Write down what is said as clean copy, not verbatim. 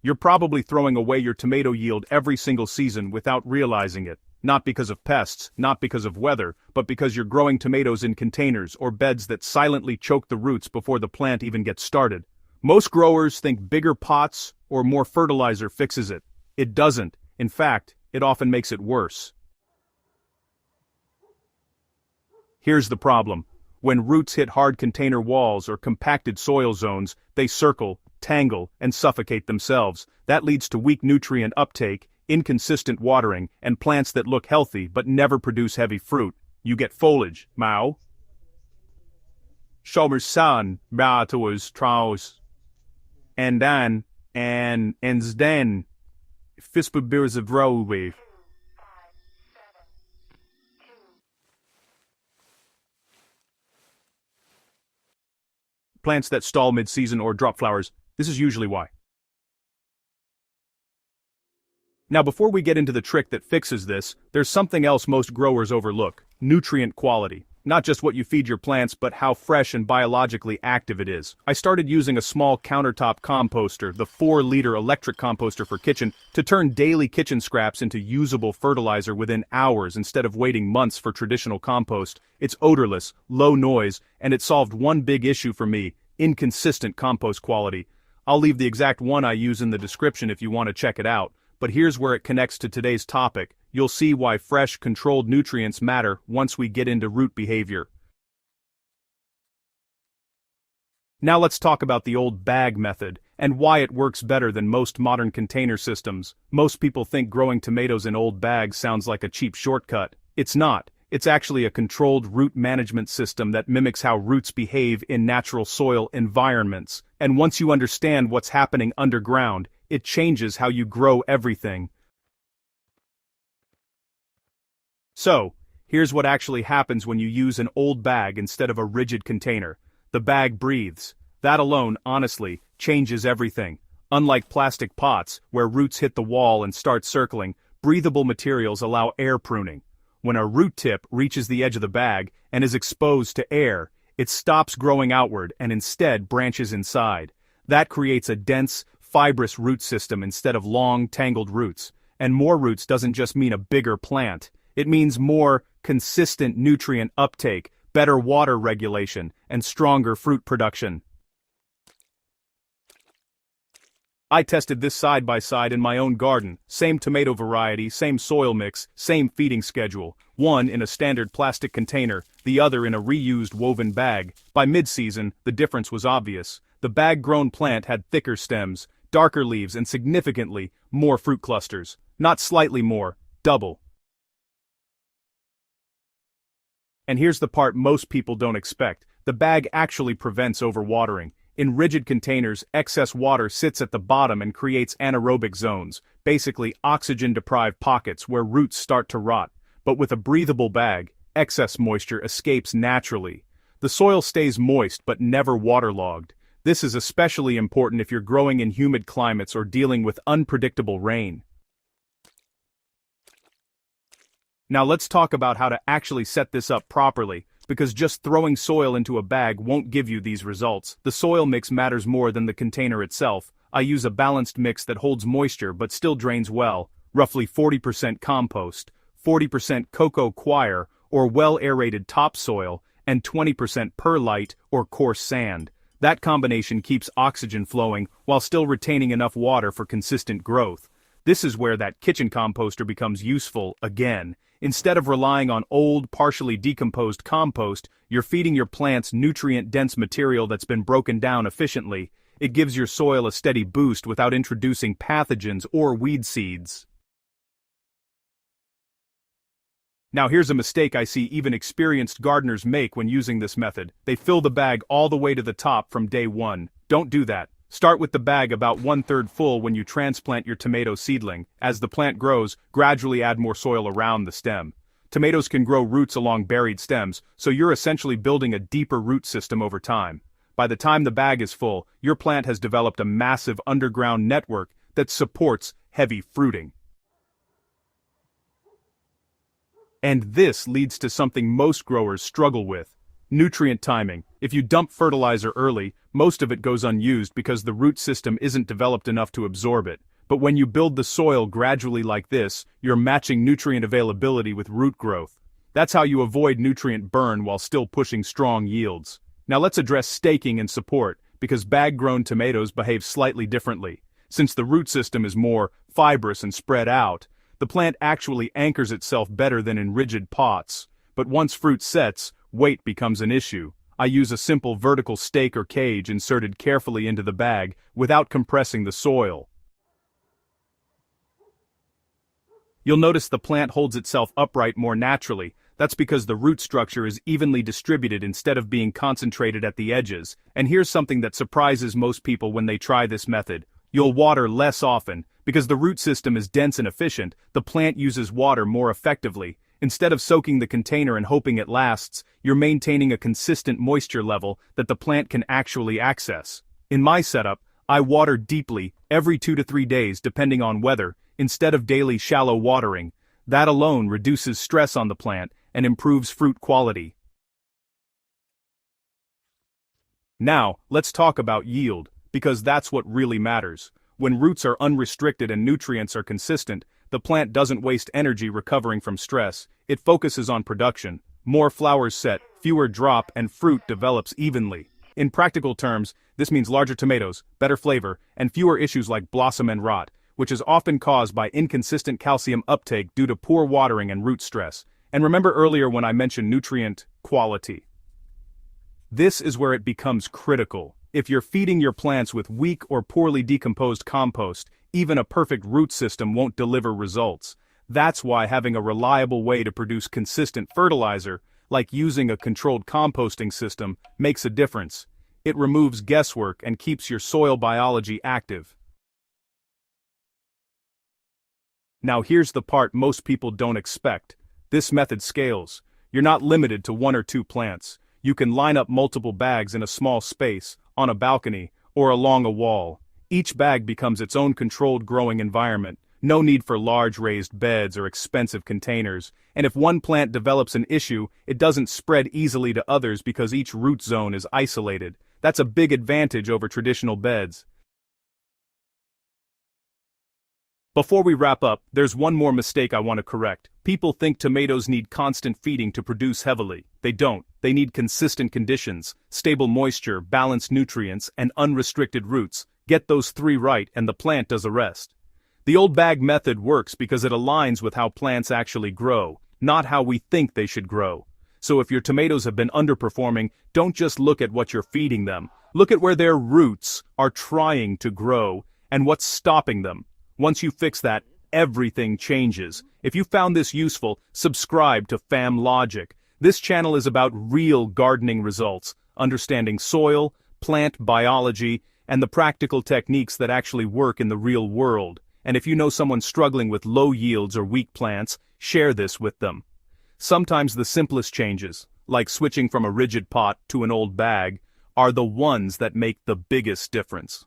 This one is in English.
You're probably throwing away your tomato yield every single season without realizing it, not because of pests, not because of weather, but because you're growing tomatoes in containers or beds that silently choke the roots before the plant even gets started. Most growers think bigger pots or more fertilizer fixes it. It doesn't. In fact, it often makes it worse. Here's the problem. When roots hit hard container walls or compacted soil zones, they circle, tangle, and suffocate themselves. That leads to weak nutrient uptake, inconsistent watering, and plants that look healthy but never produce heavy fruit. You get foliage, Mao. Schomersan, Batoes, Traus. And then, and then, Fispabers of Rowe. Plants that stall mid-season or drop flowers, this is usually why. Now before we get into the trick that fixes this, there's something else most growers overlook: nutrient quality. Not just what you feed your plants, but how fresh and biologically active it is. I started using a small countertop composter, the 4-liter electric composter for kitchen, to turn daily kitchen scraps into usable fertilizer within hours instead of waiting months for traditional compost. It's odorless, low noise, and it solved one big issue for me: inconsistent compost quality. I'll leave the exact one I use in the description if you want to check it out, but here's where it connects to today's topic. You'll see why fresh, controlled nutrients matter once we get into root behavior. Now let's talk about the old bag method, and why it works better than most modern container systems. Most people think growing tomatoes in old bags sounds like a cheap shortcut. It's not. It's actually a controlled root management system that mimics how roots behave in natural soil environments. And once you understand what's happening underground, it changes how you grow everything. So, here's what actually happens when you use an old bag instead of a rigid container. The bag breathes. That alone, honestly, changes everything. Unlike plastic pots, where roots hit the wall and start circling, breathable materials allow air pruning. When a root tip reaches the edge of the bag and is exposed to air, it stops growing outward and instead branches inside. That creates a dense, fibrous root system instead of long, tangled roots. And more roots doesn't just mean a bigger plant. It means more consistent nutrient uptake, better water regulation, and stronger fruit production. I tested this side by side in my own garden. Same tomato variety, same soil mix, same feeding schedule. One in a standard plastic container, the other in a reused woven bag. By mid-season, the difference was obvious. The bag-grown plant had thicker stems, darker leaves, and significantly more fruit clusters. Not slightly more, double. And here's the part most people don't expect. The bag actually prevents overwatering. In rigid containers, excess water sits at the bottom and creates anaerobic zones, basically oxygen-deprived pockets where roots start to rot. But with a breathable bag, excess moisture escapes naturally. The soil stays moist but never waterlogged. This is especially important if you're growing in humid climates or dealing with unpredictable rain. Now let's talk about how to actually set this up properly, because just throwing soil into a bag won't give you these results. The soil mix matters more than the container itself. I use a balanced mix that holds moisture but still drains well, roughly 40% compost, 40% cocoa coir or well-aerated topsoil, and 20% perlite or coarse sand. That combination keeps oxygen flowing while still retaining enough water for consistent growth. This is where that kitchen composter becomes useful again. Instead of relying on old, partially decomposed compost, you're feeding your plants nutrient-dense material that's been broken down efficiently. It gives your soil a steady boost without introducing pathogens or weed seeds. Now here's a mistake I see even experienced gardeners make when using this method. They fill the bag all the way to the top from day one. Don't do that. Start with the bag about 1/3 full when you transplant your tomato seedling. As the plant grows, gradually add more soil around the stem. Tomatoes can grow roots along buried stems, so you're essentially building a deeper root system over time. By the time the bag is full, your plant has developed a massive underground network that supports heavy fruiting. And this leads to something most growers struggle with: Nutrient timing. If you dump fertilizer early, most of it goes unused because the root system isn't developed enough to absorb it. But when you build the soil gradually like this, you're matching nutrient availability with root growth. That's how you avoid nutrient burn while still pushing strong yields. Now let's address staking and support, because bag-grown tomatoes behave slightly differently. Since the root system is more fibrous and spread out, the plant actually anchors itself better than in rigid pots. But once fruit sets, weight becomes an issue. I use a simple vertical stake or cage inserted carefully into the bag without compressing the soil. You'll notice the plant holds itself upright more naturally. That's because the root structure is evenly distributed instead of being concentrated at the edges. And here's something that surprises most people when they try this method. You'll water less often. Because the root system is dense and efficient, the plant uses water more effectively. Instead of soaking the container and hoping it lasts, you're maintaining a consistent moisture level that the plant can actually access. In my setup, I water deeply, every 2 to 3 days depending on weather, instead of daily shallow watering. That alone reduces stress on the plant and improves fruit quality. Now, let's talk about yield, because that's what really matters. When roots are unrestricted and nutrients are consistent, the plant doesn't waste energy recovering from stress. It focuses on production. More flowers set, fewer drop, and fruit develops evenly. In practical terms, this means larger tomatoes, better flavor, and fewer issues like blossom and rot, which is often caused by inconsistent calcium uptake due to poor watering and root stress. And remember earlier when I mentioned nutrient quality. This is where it becomes critical. If you're feeding your plants with weak or poorly decomposed compost, even a perfect root system won't deliver results. That's why having a reliable way to produce consistent fertilizer, like using a controlled composting system, makes a difference. It removes guesswork and keeps your soil biology active. Now here's the part most people don't expect. This method scales. You're not limited to 1 or 2 plants. You can line up multiple bags in a small space, on a balcony, or along a wall. Each bag becomes its own controlled growing environment. No need for large raised beds or expensive containers. And if one plant develops an issue, it doesn't spread easily to others because each root zone is isolated. That's a big advantage over traditional beds. Before we wrap up, there's one more mistake I want to correct. People think tomatoes need constant feeding to produce heavily. They don't. They need consistent conditions, stable moisture, balanced nutrients, and unrestricted roots. Get those 3 right and the plant does the rest. The old bag method works because it aligns with how plants actually grow, not how we think they should grow. So if your tomatoes have been underperforming, don't just look at what you're feeding them. Look at where their roots are trying to grow and what's stopping them. Once you fix that, everything changes. If you found this useful, subscribe to Fam Logic. This channel is about real gardening results, understanding soil, plant biology, and the practical techniques that actually work in the real world. And if you know someone struggling with low yields or weak plants, share this with them. Sometimes the simplest changes, like switching from a rigid pot to an old bag, are the ones that make the biggest difference.